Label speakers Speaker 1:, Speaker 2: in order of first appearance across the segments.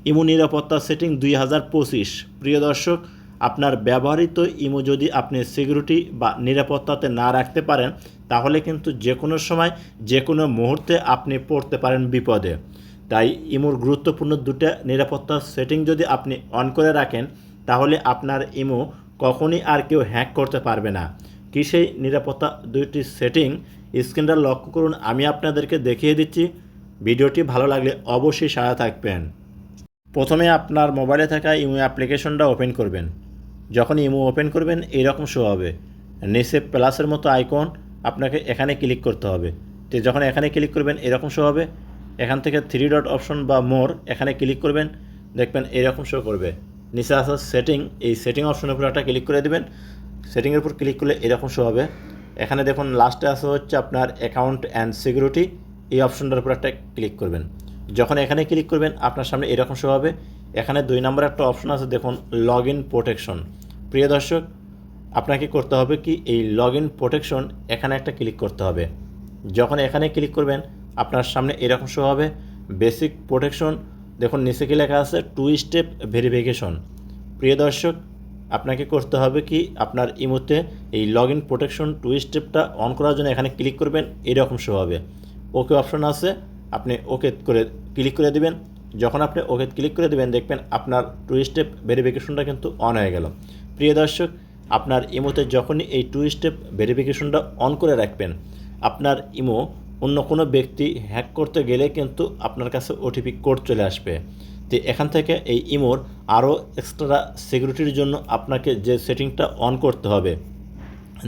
Speaker 1: Imo নিরাপত্তা setting 2025। প্রিয় দর্শক, আপনার ব্যবহৃত ইমো যদি আপনি সিকিউরিটি বা নিরাপত্তাতে না রাখতে পারেন, তাহলে কিন্তু যে কোনো সময় যে কোনো মুহূর্তে আপনি পড়তে পারেন বিপদে। তাই ইমোর গুরুত্বপূর্ণ দুটো নিরাপত্তা সেটিং যদি আপনি অন করে রাখেন, তাহলে আপনার ইমো কখনই আর কেউ হ্যাক করতে পারবে না। কি সেই নিরাপত্তা দুইটি সেটিং? স্ক্রিনটা লক্ষ্য করুন, আমি আপনাদেরকে দেখিয়ে দিচ্ছি। ভিডিওটি ভালো লাগলে অবশ্যই সাথে থাকবেন। প্রথমে আপনার মোবাইলে থাকা ইমো অ্যাপ্লিকেশনটা ওপেন করবেন। যখন ইমো ওপেন করবেন এইরকম শো হবে, নিচে প্লাসের মতো আইকন, আপনাকে এখানে ক্লিক করতে হবে। তো যখন এখানে ক্লিক করবেন এরকম শো হবে। এখান থেকে 3 ডট অপশন বা মোর এখানে ক্লিক করবেন, দেখবেন এরকম শো করবে। নিচে আসা সেটিং, এই সেটিং অপশনের উপর একটা ক্লিক করে দেবেন। সেটিংয়ের উপর ক্লিক করলে এরকম শো হবে। এখানে দেখুন লাস্টে আসা হচ্ছে আপনার অ্যাকাউন্ট অ্যান্ড সিকিউরিটি, এই অপশনটার উপর একটা ক্লিক করবেন। যখন এখানে ক্লিক করবেন আপনার সামনে এরকম শো হবে। এখানে 2 নম্বর একটা অপশন আছে, দেখুন লগ ইন প্রোটেকশন। প্রিয় দর্শক, আপনাকে করতে হবে কি, এই লগ ইন প্রোটেকশন এখানে একটা ক্লিক করতে হবে। যখন এখানে ক্লিক করবেন আপনার সামনে এরকম শো হবে বেসিক প্রোটেকশন। দেখুন নিচে কি লেখা আছে, 2 স্টেপ ভেরিফিকেশন। প্রিয় দর্শক, আপনাকে করতে হবে কি, আপনার ইমোতে এই লগ ইন প্রোটেকশন 2 স্টেপটা অন করার জন্য এখানে ক্লিক করবেন, এরকম শো হবে। ওকে অপশন আছে, আপনি ওকে করে ক্লিক করে দেবেন। যখন আপনি ওকে ক্লিক করে দেবেন দেখবেন আপনার 2 স্টেপ ভেরিফিকেশনটা কিন্তু অন হয়ে গেল। প্রিয় দর্শক, আপনার ইমোতে যখনই এই 2 স্টেপ ভেরিফিকেশনটা অন করে রাখবেন, আপনার ইমো অন্য কোনো ব্যক্তি হ্যাক করতে গেলে কিন্তু আপনার কাছে ওটিপি কোড চলে আসবে। তো এখান থেকে এই ইমোর আরও এক্সট্রা সিকিউরিটির জন্য আপনাকে যে সেটিংটা অন করতে হবে,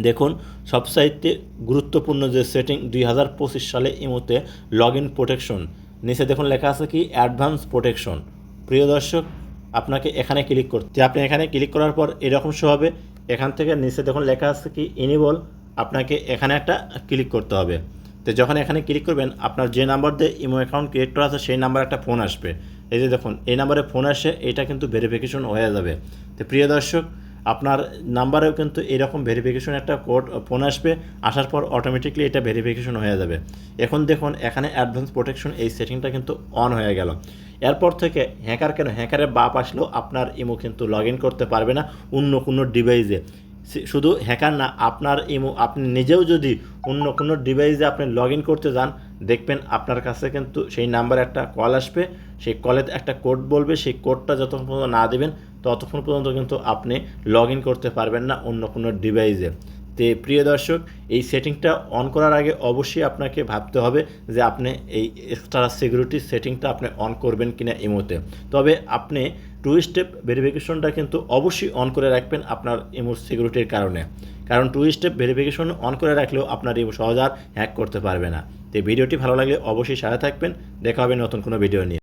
Speaker 1: দেখুন সবচাইতে গুরুত্বপূর্ণ যে সেটিং 2025 সালে ইমোতে লগ ইন প্রোটেকশন, নিচে দেখুন লেখা আছে কি অ্যাডভান্স প্রোটেকশন। প্রিয় দর্শক, আপনাকে এখানে ক্লিক করতে, আপনি এখানে ক্লিক করার পর এরকম শো হবে। এখান থেকে নিচে দেখুন লেখা আছে কি ইনেবল, আপনাকে এখানে একটা ক্লিক করতে হবে। তো যখন এখানে ক্লিক করবেন আপনার যে নাম্বার দিয়ে ইমো অ্যাকাউন্ট ক্রিয়েট করা আছে সেই নাম্বার একটা ফোন আসবে। এই যে দেখুন এই নাম্বারে ফোন আসে, এটা কিন্তু ভেরিফিকেশন হয়ে যাবে। তো প্রিয় দর্শক, আপনার নাম্বারেও কিন্তু এরকম ভেরিফিকেশন একটা কোড ফোন আসবে, আসার পর অটোমেটিকলি এটা ভেরিফিকেশন হয়ে যাবে। এখন দেখুন এখানে অ্যাডভান্স প্রোটেকশন এই সেটিংটা কিন্তু অন হয়ে গেল। এরপর থেকে হ্যাকারের বাপ আসলেও আপনার ইমো কিন্তু লগ ইন করতে পারবে না অন্য কোনো ডিভাইসে। শুধু হ্যাকার না, আপনার ইমো আপনি নিজেও যদি অন্য কোনো ডিভাইসে আপনি লগ ইন করতে যান, দেখবেন আপনার কাছে কিন্তু সেই নাম্বারে একটা কল আসবে। সেই কলে একটা কোড বলবে, সেই কোডটা যতক্ষণ পর্যন্ত না দেবেন ততক্ষণ পর্যন্ত কিন্তু আপনি লগ ইন করতে পারবেন না অন্য কোনো ডিভাইসে। তো প্রিয় দর্শক, এই সেটিংটা অন করার আগে অবশ্যই আপনাকে ভাবতে হবে যে আপনি এই এক্সট্রা সিকিউরিটি সেটিংটা আপনি অন করবেন কিনা ইমোতে। তবে আপনি 2 স্টেপ ভেরিফিকেশনটা কিন্তু অবশ্যই অন করে রাখবেন আপনার ইমোর সিকিউরিটির কারণে। কারণ 2 স্টেপ ভেরিফিকেশন অন করে রাখলেও আপনার ইমো সহজে আর হ্যাক করতে পারবে না। তো ভিডিওটি ভালো লাগলে অবশ্যই সাথে থাকবেন। দেখা হবে নতুন কোনো ভিডিও নিয়ে।